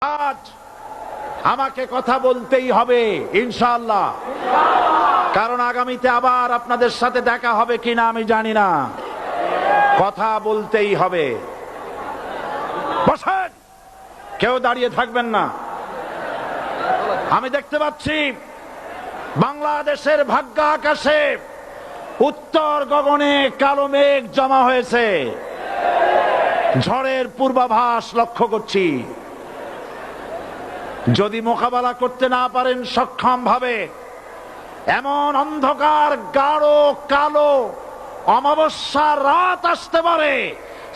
আজ আমাকে কথা বলতেই হবে ইনশাআল্লাহ, কারণ আগামীতে আবার আপনাদের সাথে দেখা হবে কিনা আমি জানি না। কথা বলতেই হবে। বসেন, কেউ দাঁড়িয়ে থাকবেন না। আমি দেখতে পাচ্ছি বাংলাদেশের ভাগ্য আকাশে উত্তর গগনে কালো মেঘ জমা হয়েছে। ঝড়ের পূর্বাভাস লক্ষ্য করছি। যদি মোকাবেলা করতে না পারেন সক্ষম ভাবে, এমন অন্ধকার গাঢ় কালো অমাবস্যার রাত আসতে পারে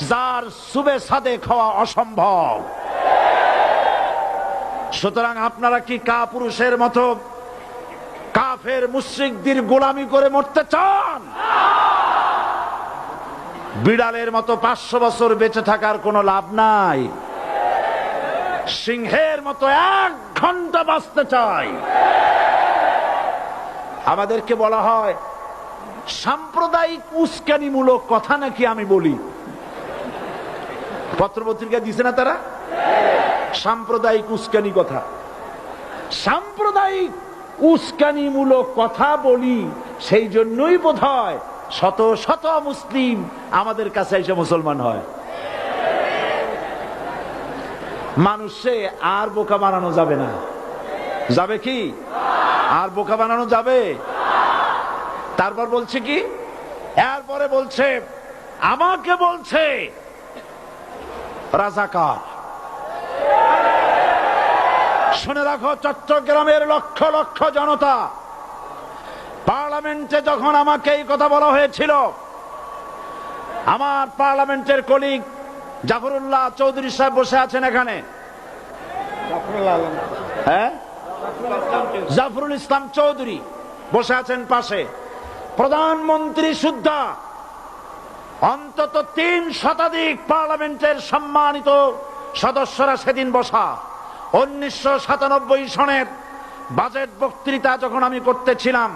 যার সুবে সাদেক হওয়া অসম্ভব। সুতরাং আপনারা কি কাপুরুষের মতো কাফের মুশরিকদের গোলামি করে মরতে চান? বিড়ালের মতো 500 বছর বেঁচে থাকার কোনো লাভ নাই। সিংহের মতো 1 ঘন্টা বাঁচতে চাই। আমাদেরকে বলা হয় সাম্প্রদায়িক উস্কানিমূলক কথা নাকি আমি বলি। পত্রপত্রিকা দিছে না তারা? সাম্প্রদায়িক উস্কানি কথা, সাম্প্রদায়িক উস্কানিমূলক কথা বলি। সেই জন্যই বোধহয় শত শত মুসলিম আমাদের কাছে এসে মুসলমান হয়। মানুষে আর বোকা বানানো যাবে না। যাবে কি? আর বোকা বানানো যাবে? তারপর বলছে কি? এরপরে বলছে আমাকে বলছে রাজাকার। শুনে রাখো চট্টগ্রামের লক্ষ লক্ষ জনতা, পার্লামেন্টে যখন আমাকে এই কথা বলা হয়েছিল, আমার পার্লামেন্টের কলিগ জাফরুল্লাহ চৌধুরী সাহেব বসে আছেন এখানে। হ্যাঁ, জাফরুল ইসলাম চৌধুরী বসে আছেন পাশে। প্রধানমন্ত্রী সুদ্ধা, অন্তত 3 শতাধিক পার্লামেন্টের সম্মানিত সদস্যরা সেদিন বসা। 1997 সনের বাজেট বক্তৃতা যখন আমি করতেছিলাম,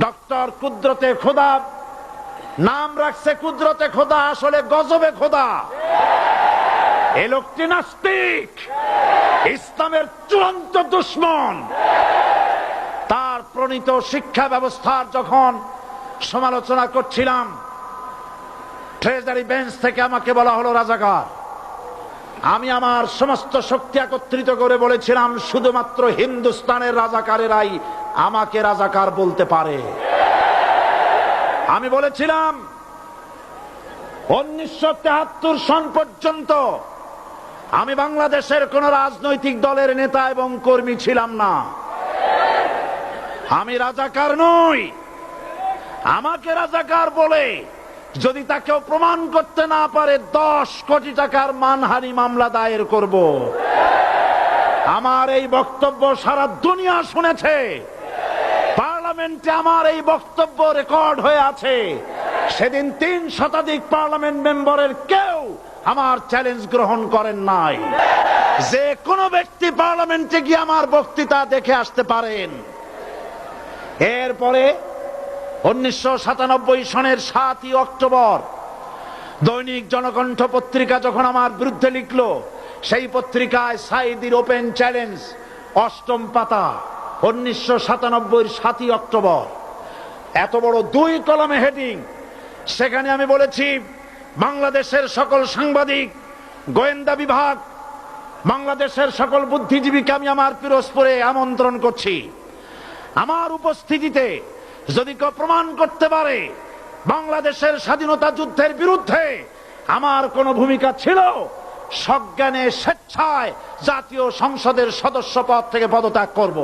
ডক্টর কুদরতে খোদা, নাম রাখছে কুদরতে খোদা, আসলে গজবে খোদা। এ লোকটি নাস্তিক, ইসলামের চূড়ান্ত দুশমন। তার প্রণীত শিক্ষা ব্যবস্থার যখন সমালোচনা করছিলাম, ট্রেজারি বেঞ্চ থেকে আমাকে বলা হলো রাজাকার। আমি আমার সমস্ত শক্তি একত্রিত করে বলেছিলাম শুধুমাত্র হিন্দুস্তানের রাজাকারেরাই আমাকে রাজাকার বলতে পারে। আমি বলেছিলাম 1973 সন পর্যন্ত আমি বাংলাদেশের কোন রাজনৈতিক দলের নেতা এবং কর্মী ছিলাম না। আমি রাজাকার নই। আমাকে রাজাকার বলে যদি তাকেও প্রমাণ করতে না পারে 10 কোটি টাকার মানহানি মামলা দায়ের করব। আমার এই বক্তব্য সারা দুনিয়া শুনেছে। পার্লামেন্টে আমার এই বক্তব্য রেকর্ড হয়ে আছে। সেদিন 3 শতাধিক পার্লামেন্ট মেম্বারের কেউ আমার চ্যালেঞ্জ গ্রহণ করেন নাই। যে কোনো ব্যক্তি পার্লামেন্টে গিয়ে আমার বক্তৃতা দেখে আসতে পারেন। এরপরে 1997 সনের 7 অক্টোবর দৈনিক জনকণ্ঠ পত্রিকা যখন আমার বিরুদ্ধে লিখল, সেই পত্রিকায় সাইদির ওপেন চ্যালেঞ্জ 8ম পাতা, 1997 7 অক্টোবর, এত বড় 2 কলামে হেডিং। সেখানে আমি বলেছি বাংলাদেশের সকল সাংবাদিক, গোয়েন্দা বিভাগ, বাংলাদেশের সকল বুদ্ধিজীবীকে আমি আমার পিরোজপুরে আমন্ত্রণ করছি। আমার উপস্থিতিতে যদি কেউ প্রমাণ করতে পারে বাংলাদেশের স্বাধীনতা যুদ্ধের বিরুদ্ধে আমার কোনো ভূমিকা ছিল, সজ্ঞানে স্বেচ্ছায় জাতীয় সংসদের সদস্য পদ থেকে পদত্যাগ করব।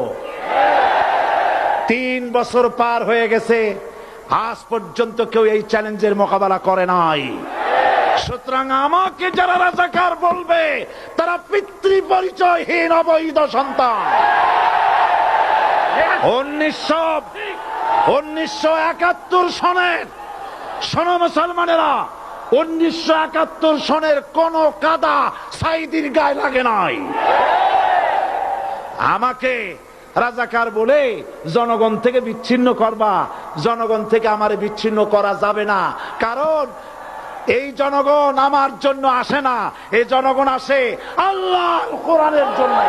3 বছর পার হয়ে গেছে, আজ পর্যন্ত কেউ এই চ্যালেঞ্জের মোকাবেলা করে নাই। সুতরাং আমাকে যারা রাজাকার বলবে তারা পিতৃ পরিচয়হীন অবৈধ সন্তান। 1971 সনের, শোনো মুসলমানেরা, 1971 সনের কোন কাদা সাইদির গায়ে লাগে নাই। আমাকে রাজাকার বলে জনগণ থেকে বিচ্ছিন্ন করবা। জনগণ থেকে আমারে বিচ্ছিন্ন করা যাবে না, কারণ এই জনগণ আমার জন্য আসে না, এই জনগণ আসে আল্লাহর কোরআনের জন্য।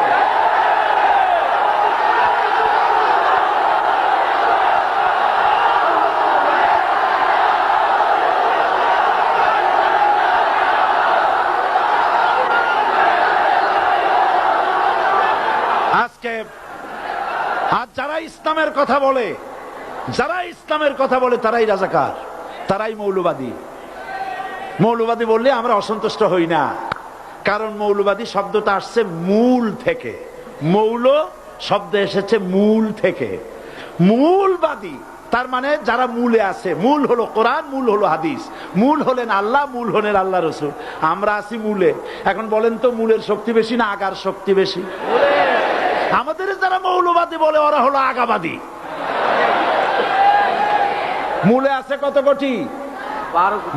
আজকে আর যারা ইসলামের কথা বলে, যারা ইসলামের কথা বলে তারাই রাজাকার, তারাই মৌলবাদী। মৌলবাদী বললে আমরা অসন্তুষ্ট হই না, কারণ মৌলবাদী শব্দটা আসছে মূল থেকে। মৌল শব্দ এসেছে মূল থেকে। মূলবাদী তার মানে যারা মূলে আছে। মূল হলো কোরআন, মূল হলো হাদিস, মূল হলেন আল্লাহ, মূল হলেন আল্লাহ রসুল। আমরা আছি মূলে। এখন বলেন তো মূলের শক্তি বেশি না আগার শক্তি বেশি? আমাদের যারা মৌলবাদী বলে ওরা হলো আগাবাদী। মূলে আছে কত কোটি?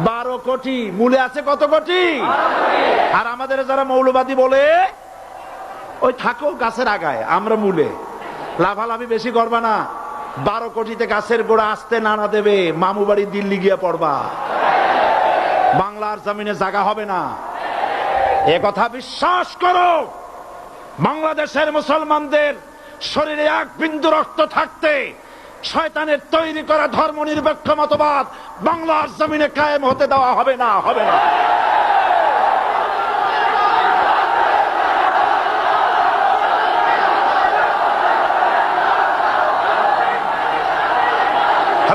12 কোটি। মূলে আছে কত কোটি? আর আমাদের যারা মৌলবাদী বলে ওই থাকো গাছের আগায়, আমরা মূলে। লাভালাভি বেশি করবা না, 12 কোটিতে গাছের গোড়া আসতে নানা দেবে, মামু বাড়ি দিল্লি গিয়া পড়বা, বাংলার জমিনে জায়গা হবে না। এ কথা বিশ্বাস করো। বাংলাদেশের মুসলমানদের শরীরে এক বিন্দু রক্ত থাকতে শয়তানের তৈরি করা ধর্ম নিরপেক্ষ মতবাদ বাংলার জমিনে কায়েম হতে দেওয়া হবে না, হবে না।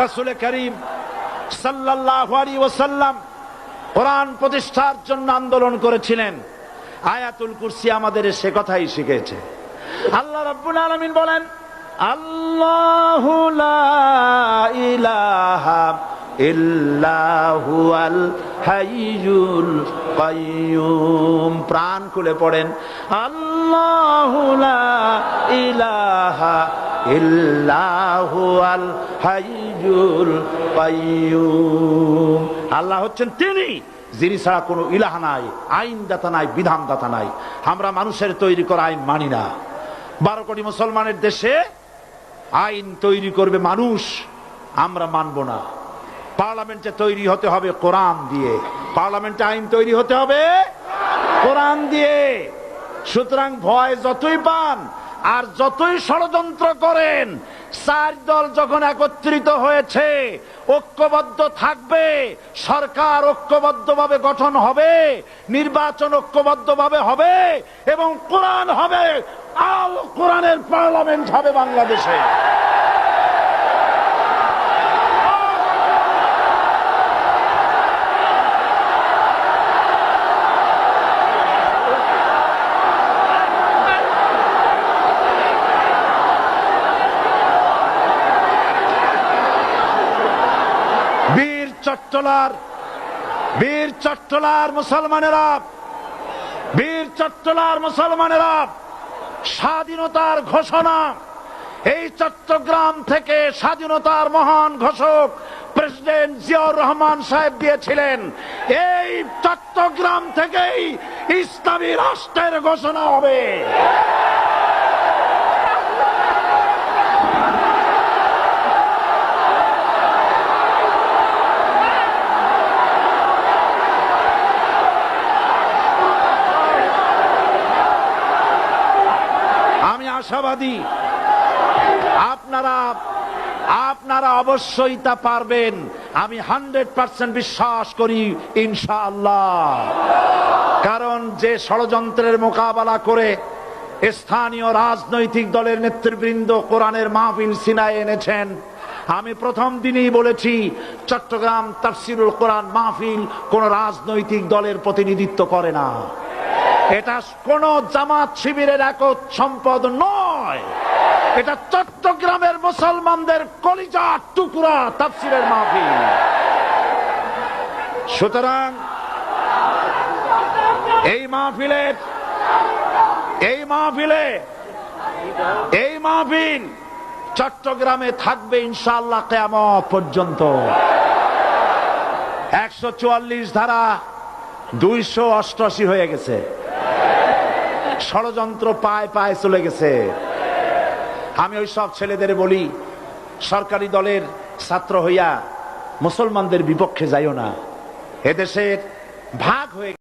রাসূল করিম সাল্লাল্লাহু আলাইহি ওয়াসাল্লাম কোরআন প্রতিষ্ঠার জন্য আন্দোলন করেছিলেন। আয়াতুল কুরসি আমাদের সে কথাই শিখেছে। আল্লাহ রাব্বুল আলামিন বলেন, আল্লাহু লা ইলাহা ইল্লা হুয়াল হাইয়ুল কাইয়্যুম। প্রাণ খুলে পড়েন, আল্লাহু লা ইলাহা ইল্লা হুয়াল হাইয়ুল কাইয়্যুম। আল্লাহ হচ্ছেন তিনি যিনি ছাড়া কোনো ইলাহ নাই, আইনদাতা নাই, বিধানদাতা নাই। আমরা মানুষের তৈরি করা আইন মানি না। 12 কোটি মুসলমানের দেশে আইন তৈরি করবে মানুষ, আমরা মানব না। পার্লামেন্টে তৈরি হতে হবে কোরআন দিয়ে, পার্লামেন্টে আইন তৈরি হতে হবে কোরআন দিয়ে। সুতরাং ভয় যতই পান আর যতই ষড়যন্ত্র করেন, 4 দল যখন একত্রিত হয়েছে, ঐক্যবদ্ধ থাকবে, সরকার ঐক্যবদ্ধভাবে গঠন হবে, নির্বাচন ঐক্যবদ্ধভাবে হবে এবং কোরআন হবে, আল কোরআনের পার্লামেন্ট হবে বাংলাদেশে। বীর চট্টলার মুসলমানেরা, বীর চট্টলার মুসলমানেরা স্বাধীনতার ঘোষণা এই চট্টগ্রাম থেকে স্বাধীনতার মহান ঘোষক প্রেসিডেন্ট জিয়াউর রহমান সাহেব দিয়েছিলেন। এই চট্টগ্রাম থেকেই ইসলামী রাষ্ট্রের ঘোষণা হবে। আশাবাদী আপনারা অবশ্যই তা পারবেন। আমি 100% বিশ্বাস করি ইনশাআল্লাহ। কারণ যে ষড়যন্ত্রের মোকাবেলা করে স্থানীয় রাজনৈতিক দলের নেতৃবৃন্দ কোরআনের মাহফিল সিনায় এনেছেন, আমি প্রথম দিনই বলেছি চট্টগ্রাম তাফসিরুল কোরআন মাহফিল কোন রাজনৈতিক দলের প্রতিনিধিত্ব করে না। এটা কোন জামাত শিবিরের একক সম্পদ নয়, এটা চট্টগ্রামের মুসলমানদের কলিজার টুকরা তাফসিরের মাহফিল। সুতরাং এই মাহফিল চট্টগ্রামে থাকবে ইনশাআল্লাহ কিয়ামত পর্যন্ত। 144 ধারা 288 হয়ে গেছে, ষড়যন্ত্র পায় পায় চলে গেছে। আমি ওই সব ছেলেদের বলি, সরকারি দলের ছাত্র হইয়া মুসলমানদের বিপক্ষে যাইও না। এদেশের ভাগ হয়ে